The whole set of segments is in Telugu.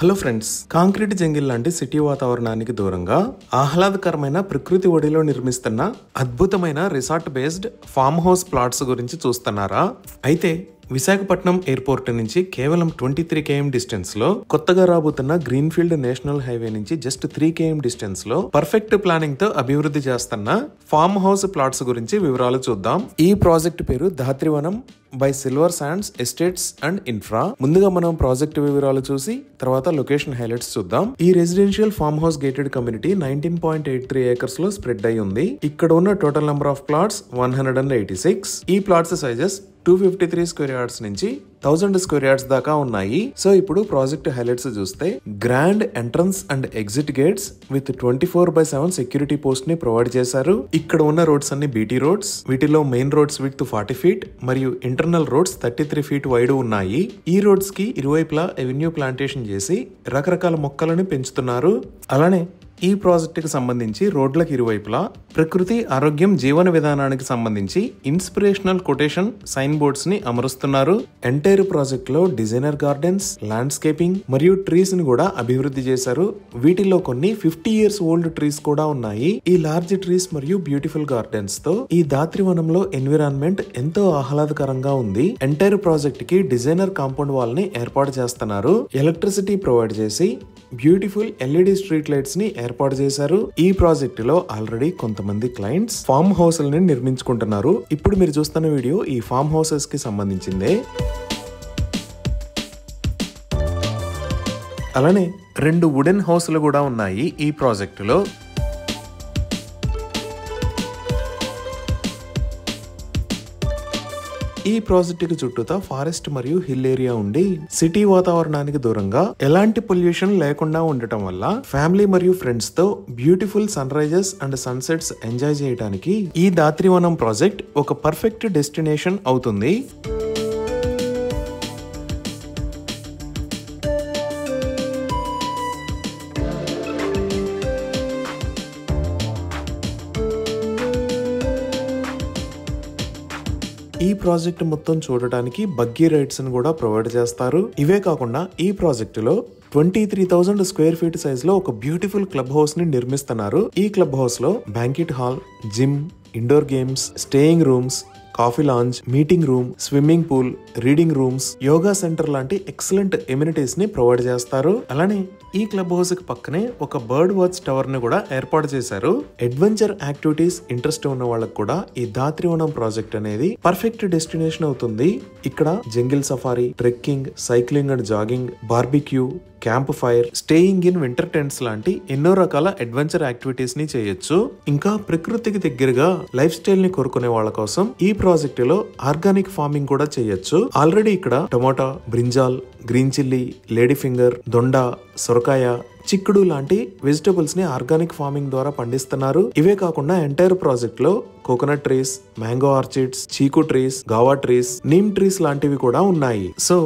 హలో ఫ్రెండ్స్, కాంక్రీట్ జంగిల్ లాంటి సిటీ వాతావరణానికి దూరంగా ఆహ్లాదకరమైన ప్రకృతి ఒడిలో నిర్మిస్తున్న అద్భుతమైన resort based farm house plots గురించి చూస్తున్నారా? అయితే విశాఖపట్నం ఎయిర్పోర్ట్ నుంచి కేవలం 23 km డిస్టెన్స్ లో కొత్తగా రాబోతున్న గ్రీన్ఫీల్డ్ నేషనల్ హైవే నుంచి జస్ట్ 3 km డిస్టెన్స్ లో పర్ఫెక్ట్ ప్లానింగ్ తో అభివృద్ధి చేస్తున్న ఫామ్ హౌస్ ప్లాట్స్ గురించి వివరాలు చూద్దాం. ఈ ప్రాజెక్ట్ పేరు Dhatrivanam by silver sands estates and infra. ముందుగా మనం ప్రాజెక్ట్ వివరాలు చూసి తర్వాత లొకేషన్ హైలైట్స్ చూద్దాం. ఈ residential farm house gated community 19.83 acres లో స్ప్రెడ్ అయి ఉంది. ఇక్కడ ఉన్న టోటల్ నెంబర్ ఆఫ్ ప్లాట్స్ 186. ఈ ప్లాట్స్ సైజెస్ 253 స్క్వేర్ యార్డ్స్ నుంచి 1000 స్క్వేర్ యార్డ్స్ దాకా ఉన్నాయి. సో ఇప్పుడు ప్రాజెక్ట్ హైలైట్స్ చూస్తే grand entrance and exit gates with 24/7 security post ని ప్రొవైడ్ చేశారు. ఇక్కడ ఉన్న రోడ్స్ అన్ని బీటీ రోడ్స్. వీటిలో మెయిన్ రోడ్స్ విత్ 40 feet మరియు ఇంటర్నల్ రోడ్స్ 33 feet వైడ్ ఉన్నాయి. ఈ రోడ్స్ కి ఇరువైపులా ఎవెన్యూ ప్లాంటేషన్ చేసి రకరకాల మొక్కలను పెంచుతున్నారు. అలానే ఈ ప్రాజెక్ట్ కి సంబంధించి రోడ్లకు ఇరువైపులా ప్రకృతి ఆరోగ్యం జీవన విధానానికి సంబంధించి ఇన్స్పిరేషనల్ కొటేషన్ సైన్ బోర్డ్స్ ని అమరుస్తున్నారు. ఎంటైర్ ప్రాజెక్ట్ లో డిజైనర్ గార్డెన్స్, ల్యాండ్స్కేపింగ్ మరియు ట్రీస్ ని కూడా అభివృద్ధి చేశారు. వీటిలో కొన్ని 50 years ఓల్డ్ ట్రీస్ కూడా ఉన్నాయి. ఈ లార్జ్ ట్రీస్ మరియు బ్యూటిఫుల్ గార్డెన్స్ తో ఈ ధాత్రివనంలో ఎన్విరాన్మెంట్ ఎంతో ఆహ్లాదకరంగా ఉంది. ఎంటైర్ ప్రాజెక్ట్ కి డిజైనర్ కాంపౌండ్ వాల్ ని ఏర్పాటు చేస్తున్నారు. ఎలక్ట్రిసిటీ ప్రొవైడ్ చేసి బ్యూటిఫుల్ LED స్ట్రీట్ లైట్స్ ని ఏర్పాటు చేశారు. ఈ ప్రాజెక్ట్ లో ఆల్రెడీ కొంతమంది క్లయింట్స్ ఫామ్ హౌస్లని నిర్మించుకుంటున్నారు. ఇప్పుడు మీరు చూస్తున్న వీడియో ఈ ఫామ్ హౌసెస్ కి సంబంధించిందే. అలానే 2 వుడెన్ హౌస్లు కూడా ఉన్నాయి ఈ ప్రాజెక్ట్ లో. ఈ ప్రాజెక్ట్ కి చుట్టూతా ఫారెస్ట్ మరియు హిల్ ఏరియా ఉండి సిటీ వాతావరణానికి దూరంగా ఎలాంటి పొల్యూషన్ లేకుండా ఉండటం వల్ల ఫ్యామిలీ మరియు ఫ్రెండ్స్ తో beautiful sunrises and sunsets enjoy చేయడానికి ఈ ధాత్రివనం ప్రాజెక్ట్ ఒక పర్ఫెక్ట్ డెస్టినేషన్ అవుతుంది. ఈ ప్రాజెక్ట్ మొత్తం చూడటానికి బగ్గీ రైడ్స్ ని కూడా ప్రొవైడ్ చేస్తారు. ఇవే కాకుండా ఈ ప్రాజెక్ట్ లో 23,000 స్క్వేర్ ఫీట్ సైజ్ లో ఒక బ్యూటిఫుల్ క్లబ్ హౌస్ ని నిర్మిస్తున్నారు. ఈ క్లబ్ హౌస్ లో banquet hall, gym, indoor games, staying rooms, coffee lounge, meeting room, swimming pool, reading rooms, yoga centre లాంటి ఎక్సలెంట్ ఎమ్యూనిటీస్ ని ప్రొవైడ్ చేస్తారు. అలానే ఈ క్లబ్ హౌస్ కి పక్కనే ఒక బర్డ్ వాచ్ టవర్ ని కూడా ఏర్పాటు చేశారు. అడ్వెంచర్ యాక్టివిటీస్ ఇంట్రెస్ట్ ఉన్న వాళ్ళకి కూడా ఈ ధాత్రివనం ప్రాజెక్ట్ అనేది పర్ఫెక్ట్ డెస్టినేషన్ అవుతుంది. ఇక్కడ jungle safari, trekking, cycling and jogging, barbecue, camp fire, staying in winter tents లాంటి ఎన్నో రకాల అడ్వెంచర్ యాక్టివిటీస్ ని చేయొచ్చు. ఇంకా ప్రకృతికి దగ్గరగా లైఫ్ స్టైల్ ని కోరుకునే వాళ్ళ కోసం ఈ ప్రాజెక్ట్ లో ఆర్గానిక్ ఫార్మింగ్ కూడా చేయొచ్చు. ఆల్రెడీ ఇక్కడ tomato, brinjal, green chilli, lady finger, దొండ, సొరకాయ, చిక్కుడు లాంటి వెజిటబుల్స్ ని ఆర్గానిక్ ఫార్మింగ్ ద్వారా పండిస్తున్నారు. ఇవే కాకుండా ఎంటైర్ ప్రాజెక్ట్ లో కోకోనట్ ట్రీస్, మ్యాంగో ఆర్చిడ్స్, చీకు ట్రీస్, గావా ట్రీస్, నీమ్ ట్రీస్ లాంటివి కూడా ఉన్నాయి. సో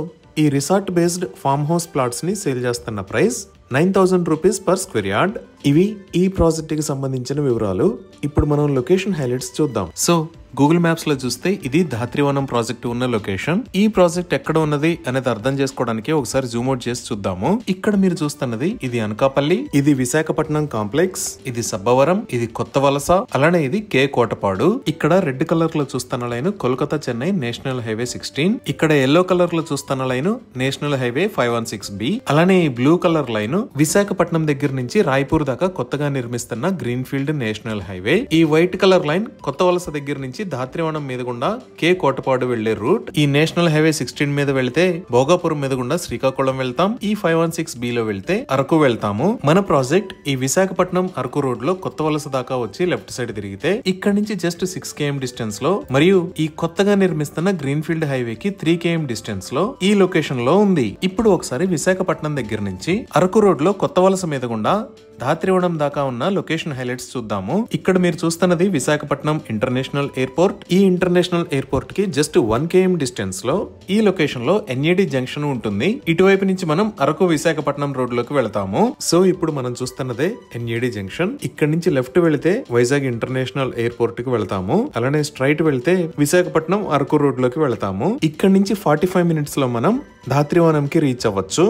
ఈ resort based farm house plots ని సేల్ చేస్తున్న price 9,000 rupees per square yard. ఇవి ఈ ప్రాజెక్ట్ కి సంబంధించిన వివరాలు. ఇప్పుడు మనం లొకేషన్ హైలైట్స్ చూద్దాం. సో గూగుల్ మ్యాప్స్ లో చూస్తే ఇది ధాత్రివనం ప్రాజెక్ట్ ఉన్న లొకేషన్. ఈ ప్రాజెక్ట్ ఎక్కడ ఉన్నది అనేది అర్థం చేసుకోవడానికి ఒకసారి జూమ్ అవుట్ చేసి చూద్దాము. ఇక్కడ మీరు చూస్తున్నది ఇది అనకాపల్లి, ఇది విశాఖపట్నం కాంప్లెక్స్, ఇది సబ్బవరం, ఇది కొత్త వలస, అలానే ఇది కే కోటపాడు. ఇక్కడ రెడ్ కలర్ లో చూస్తున్న line Kolkata Chennai national highway 16. ఇక్కడ ఎల్లో కలర్ లో చూస్తున్న లైన్ నేషనల్ హైవే 516B. అలానే ఈ బ్లూ కలర్ లైన్ విశాఖపట్నం దగ్గర నుంచి రాయ్పూర్ దాకా కొత్తగా నిర్మిస్తున్న గ్రీన్ఫీల్డ్ నేషనల్ హైవే. ఈ వైట్ కలర్ లైన్ కొత్త వలస దగ్గర నుంచి ధాత్రివనం మీద గుండా కే కోటపాడు వెళ్లే రూట్. ఈ నేషనల్ హైవే 16 మీద వెళ్తే భోగాపురం మీద గుండా శ్రీకాకుళం వెళ్తాం. ఈ 516B లో వెళ్తే అరకు వెళ్తాము. మన ప్రాజెక్ట్ ఈ విశాఖపట్నం అరకు రోడ్ లో కొత్త వలస దాకా వచ్చి లెఫ్ట్ సైడ్ తిరిగితే ఇక్కడ నుంచి జస్ట్ 6 km డిస్టెన్స్ లో మరియు ఈ కొత్తగా నిర్మిస్తున్న గ్రీన్ఫీల్డ్ హైవే కి 3 km డిస్టెన్స్ లో ఈ లొకేషన్ లో ఉంది. ఇప్పుడు ఒకసారి విశాఖపట్నం దగ్గర నుంచి అరకు రోడ్ లో కొత్త వలస మీద గుండా ధాత్రివనం దాకా ఉన్న లొకేషన్ హైలైట్స్ చూద్దాము. ఇక్కడ మీరు చూస్తున్నది విశాఖపట్నం ఇంటర్నేషనల్ ఎయిర్పోర్ట్. ఈ ఇంటర్నేషనల్ ఎయిర్పోర్ట్ కి జస్ట్ 1 km డిస్టెన్స్ లో ఈ లొకేషన్ లో NAD జంక్షన్ ఉంటుంది. ఇటువైపు నుంచి మనం అరకు విశాఖపట్నం రోడ్ లోకి వెళ్తాము. సో ఇప్పుడు మనం చూస్తున్నదే NAD జంక్షన్. ఇక్కడ నుంచి లెఫ్ట్ వెళితే వైజాగ్ ఇంటర్నేషనల్ ఎయిర్పోర్ట్ కి వెళ్తాము. అలానే స్ట్రైట్ వెళ్తే విశాఖపట్నం అరకు రోడ్ లోకి వెళ్తాము. ఇక్కడ నుంచి 45 minutes లో మనం ధాత్రివనం కి రీచ్ అవ్వచ్చు.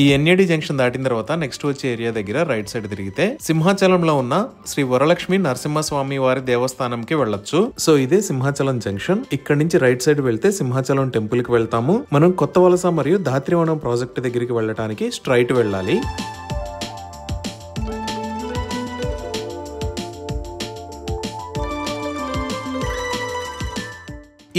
ఈ ఎన్ఏడి జంక్షన్ దాటిన తర్వాత నెక్స్ట్ వచ్చే ఏరియా దగ్గర రైట్ సైడ్ తిరిగితే సింహాచలంలో ఉన్న శ్రీ వరలక్ష్మి నరసింహస్వామి వారి దేవస్థానంకి వెళ్ళొచ్చు. సో ఇదే సింహాచలం జంక్షన్. ఇక్కడ నుంచి రైట్ సైడ్ వెళ్తే సింహాచలం టెంపుల్ కి వెళ్తాము. మనం కొత్త వలస మరియు దాత్రివనం ప్రాజెక్ట్ దగ్గరికి వెళ్ళడానికి స్ట్రైట్ వెళ్ళాలి.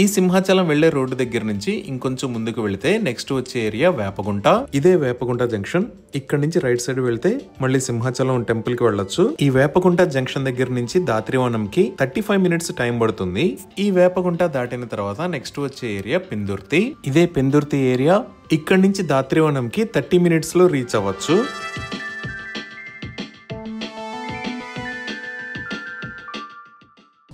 ఈ సింహాచలం వెళ్లే రోడ్డు దగ్గర నుంచి ఇంకొంచెం ముందుకు వెళితే నెక్స్ట్ వచ్చే ఏరియా వేపగుంట. ఇదే వేపగుంట జంక్షన్. ఇక్కడ నుంచి రైట్ సైడ్ వెళ్తే మళ్ళీ సింహాచలం టెంపుల్ కి వెళ్ళొచ్చు. ఈ వేపగుంట జంక్షన్ దగ్గర నుంచి దాత్రివనంకి 35 మినిట్స్ టైం పడుతుంది. ఈ వేపగుంట దాటిన తర్వాత నెక్స్ట్ వచ్చే ఏరియా పెందుర్తి. ఇదే పెందుర్తి ఏరియా. ఇక్కడ నుంచి దాత్రివనంకి 30 మినిట్స్ లో రీచ్ అవ్వచ్చు.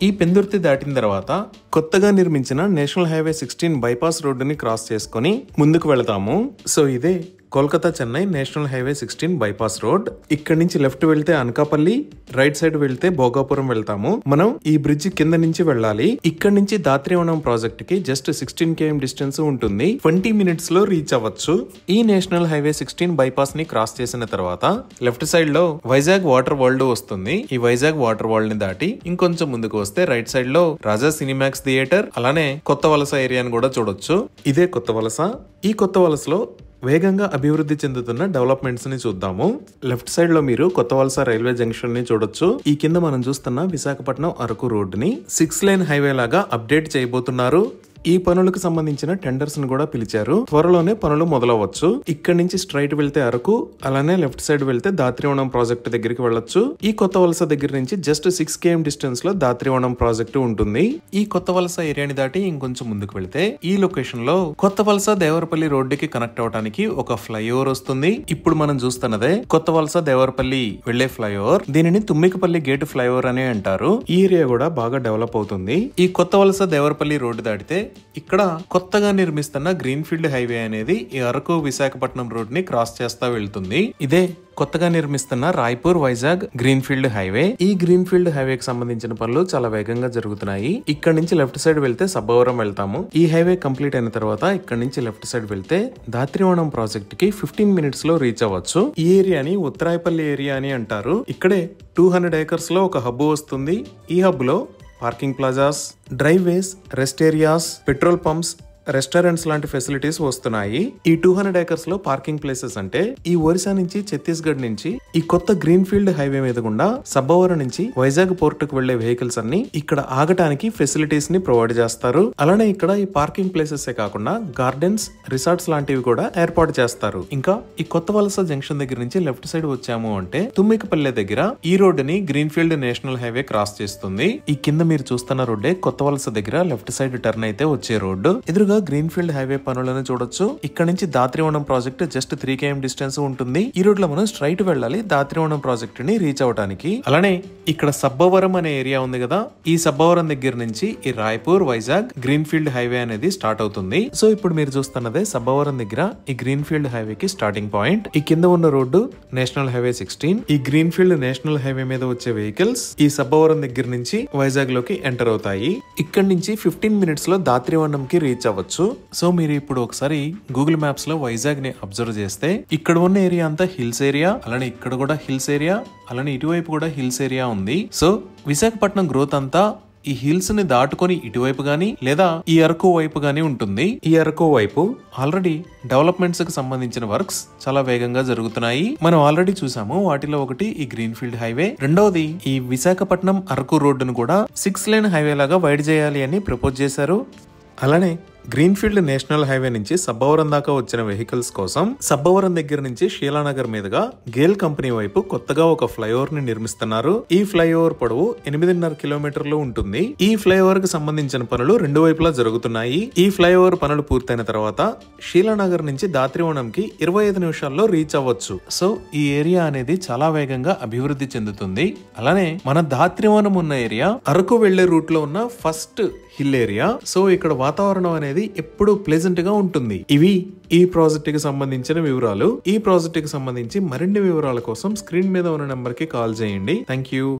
ఈ పెందుర్తి దాటిన తర్వాత కొత్తగా నిర్మించిన నేషనల్ హైవే 16 బైపాస్ రోడ్డుని క్రాస్ చేసుకుని ముందుకు వెళతాము. సో ఇదే Kolkata Chennai national highway 16 bypass road. ఇక్కడ నుంచి లెఫ్ట్ వెళ్తే అనకాపల్లి, రైట్ సైడ్ వెళ్తే భోగాపురం వెళ్తాము. మనం ఈ బ్రిడ్జ్ కింద నుంచి వెళ్ళాలి. ఇక్కడ నుంచి దాత్రివనం ప్రాజెక్ట్ కి జస్ట్ 16 km డిస్టెన్స్ ఉంటుంది. 20 మినిట్స్ లో రీచ్ అవ్వచ్చు. ఈ నేషనల్ హైవే 16 బైపాస్ ని క్రాస్ చేసిన తర్వాత లెఫ్ట్ సైడ్ లో వైజాగ్ వాటర్ వరల్డ్ వస్తుంది. ఈ వైజాగ్ వాటర్ వరల్డ్ ని దాటి ఇంకొంచెం ముందుకు వస్తే రైట్ సైడ్ లో రాజా సినిమాక్స్ థియేటర్, అలానే కొత్త వలస ఏరియాని కూడా చూడొచ్చు. ఇదే కొత్త వలస. ఈ కొత్త వలసలో వేగంగా అభివృద్ధి చెందుతున్న డెవలప్మెంట్స్ ని చూద్దాము. లెఫ్ట్ సైడ్ లో మీరు కొత్త వలస రైల్వే జంక్షన్ ని చూడొచ్చు. ఈ కింద మనం చూస్తున్న విశాఖపట్నం అరకు రోడ్ ని 6 లేన్ హైవే లాగా అప్డేట్ చేయబోతున్నారు. ఈ పనులకు సంబంధించిన టెండర్స్ ను కూడా పిలిచారు. త్వరలోనే పనులు మొదలవచ్చు. ఇక్కడ నుంచి స్ట్రైట్ వెళ్తే అరకు, అలానే లెఫ్ట్ సైడ్ వెళ్తే దాత్రివనం ప్రాజెక్ట్ దగ్గరికి వెళ్ళొచ్చు. ఈ కొత్త వలస దగ్గర నుంచి జస్ట్ 6 km డిస్టెన్స్ లో దాత్రివనం ప్రాజెక్ట్ ఉంటుంది. ఈ కొత్త వలస ఏరియాని దాటి ఇంకొంచెం ముందుకు వెళ్తే ఈ లొకేషన్ లో కొత్త వలస దేవరపల్లి రోడ్డుకి కనెక్ట్ అవడానికి ఒక ఫ్లైఓవర్ వస్తుంది. ఇప్పుడు మనం చూస్తున్నదే కొత్త వలస దేవరపల్లి వెళ్లే ఫ్లైఓవర్. దీనిని తుమ్మికపల్లి గేట్ ఫ్లైఓవర్ అని అంటారు. ఈ ఏరియా కూడా బాగా డెవలప్ అవుతుంది. ఈ కొత్త వలస దేవరపల్లి రోడ్డు దాటితే ఇక్కడ కొత్తగా నిర్మిస్తున్న గ్రీన్ ఫీల్డ్ హైవే అనేది ఈ అరకు విశాఖపట్నం రోడ్ ని క్రాస్ చేస్తా వెళ్తుంది. ఇదే కొత్తగా నిర్మిస్తున్న Raipur Vizag green field highway. ఈ గ్రీన్ ఫీల్డ్ హైవేకి సంబంధించిన పనులు చాలా వేగంగా జరుగుతున్నాయి. ఇక్కడ నుంచి లెఫ్ట్ సైడ్ వెళ్తే సబ్బవరం వెళ్తాము. ఈ హైవే కంప్లీట్ అయిన తర్వాత ఇక్కడ నుంచి లెఫ్ట్ సైడ్ వెళ్తే దాత్రివనం ప్రాజెక్ట్ కి 15 మినిట్స్ లో రీచ్ అవ్వచ్చు. ఈ ఏరియాని ఉత్తరాయపల్లి ఏరియా అని అంటారు. ఇక్కడే 200 acres లో ఒక హబ్ వస్తుంది. ఈ హబ్ లో parking plazas, drive ways, rest areas, petrol pumps, restaurants లాంటి ఫెసిలిటీస్ వస్తున్నాయి. ఈ 200 acres లో పార్కింగ్ ప్లేసెస్ అంటే ఈ ఒరిస్సా నుంచి ఛత్తీస్గఢ్ నుంచి ఈ కొత్త గ్రీన్ ఫీల్డ్ హైవే మీద గుండా సబ్బవరం నుంచి వైజాగ్ పోర్ట్ కు వెళ్లే వెహికల్స్ అన్ని ఇక్కడ ఆగటానికి ఫెసిలిటీస్ ని ప్రొవైడ్ చేస్తారు. అలానే ఇక్కడ ఈ పార్కింగ్ ప్లేసెస్ కాకుండా గార్డెన్స్, రిసార్ట్స్ లాంటివి కూడా ఏర్పాటు చేస్తారు. ఇంకా ఈ కొత్త వలస జంక్షన్ దగ్గర నుంచి లెఫ్ట్ సైడ్ వచ్చాము అంటే తుమ్మికపల్లె దగ్గర ఈ రోడ్డుని green field national highway cross చేస్తుంది. ఈ కింద మీరు చూస్తున్న రోడ్డే కొత్త వలస దగ్గర లెఫ్ట్ సైడ్ టర్న్ అయితే వచ్చే రోడ్డు. ఎదురుగా గ్రీన్ ఫీల్డ్ హైవే పనులను చూడొచ్చు. ఇక్కడ నుంచి దాత్రివనం ప్రాజెక్ట్ జస్ట్ 3 km డిస్టెన్స్ ఉంటుంది. ఈ రోడ్ లో మనం స్ట్రైట్ వెళ్ళాలి దాత్రివనం ప్రాజెక్ట్ ని రీచ్ అవడానికి. అలానే ఇక్కడ సబ్బవరం అనే ఏరియా ఉంది కదా, ఈ సబ్బవరం దగ్గర నుంచి ఈ Raipur Vizag green field highway అనేది స్టార్ట్ అవుతుంది. సో ఇప్పుడు మీరు చూస్తున్నదే సబ్బవరం దగ్గర ఈ గ్రీన్ ఫీల్డ్ హైవే కి స్టార్టింగ్ పాయింట్. ఈ కింద ఉన్న రోడ్డు నేషనల్ హైవే 16. ఈ గ్రీన్ ఫీల్డ్ నేషనల్ హైవే మీద వచ్చే వెహికల్స్ ఈ సబ్బవరం దగ్గర నుంచి వైజాగ్ లోకి ఎంటర్ అవుతాయి. ఇక్కడ నుంచి 15 మినిట్స్ లో దాత్రివనం కి రీచ్ అవ్వచ్చు. సో మీరు ఇప్పుడు ఒకసారి గూగుల్ మ్యాప్స్ లో వైజాగ్ ని అబ్జర్వ్ చేస్తే ఇక్కడ ఉన్న ఏరియా అంతా హిల్స్ ఏరియా, అలానే ఇక్కడ కూడా హిల్స్ ఏరియా, అలానే ఇటువైపు కూడా హిల్స్ ఏరియా ఉంది. సో విశాఖపట్నం గ్రోత్ అంతా ఈ హిల్స్ ని దాటుకొని ఇటువైపు గానీ లేదా ఈ అరకు వైపు గానీ ఉంటుంది. ఈ అరకు వైపు ఆల్రెడీ డెవలప్మెంట్స్ కి సంబంధించిన వర్క్స్ చాలా వేగంగా జరుగుతున్నాయి. మనం ఆల్రెడీ చూసాము. వాటిలో ఒకటి ఈ గ్రీన్ ఫీల్డ్ హైవే, రెండవది ఈ విశాఖపట్నం అరకు రోడ్డును కూడా 6 లేన్ హైవే లాగా వైడ్ చేయాలి అని ప్రపోజ్ చేశారు. అలానే గ్రీన్ ఫీల్డ్ నేషనల్ హైవే నుంచి సబ్బవరం దాకా వచ్చిన వెహికల్స్ కోసం సబ్బవరం దగ్గర నుంచి షీలానగర్ మీదుగా గేల్ కంపెనీ వైపు కొత్తగా ఒక ఫ్లైఓవర్ ని నిర్మిస్తున్నారు. ఈ ఫ్లైఓవర్ పొడవు 8.5 కిలోమీటర్లు ఉంటుంది. ఈ ఫ్లైఓవర్ కి సంబంధించిన పనులు రెండు వైపులా జరుగుతున్నాయి. ఈ ఫ్లైఓవర్ పనులు పూర్తయిన తర్వాత షీలానగర్ నుంచి దాత్రివనంకి 25 నిమిషాల్లో రీచ్ అవ్వచ్చు. సో ఈ ఏరియా అనేది చాలా వేగంగా అభివృద్ధి చెందుతుంది. అలానే మన దాత్రివనం ఉన్న ఏరియా అరకు వెళ్లే రూట్ లో ఉన్న ఫస్ట్ హిల్ ఏరియా. సో ఇక్కడ వాతావరణం అనేది ఎప్పుడూ ప్లెజెంట్ గా ఉంటుంది. ఇవి ఈ ప్రాజెక్ట్ కి సంబంధించిన వివరాలు. ఈ ప్రాజెక్ట్ కి సంబంధించి మరిన్ని వివరాల కోసం స్క్రీన్ మీద ఉన్న నెంబర్ కి కాల్ చేయండి. Thank you.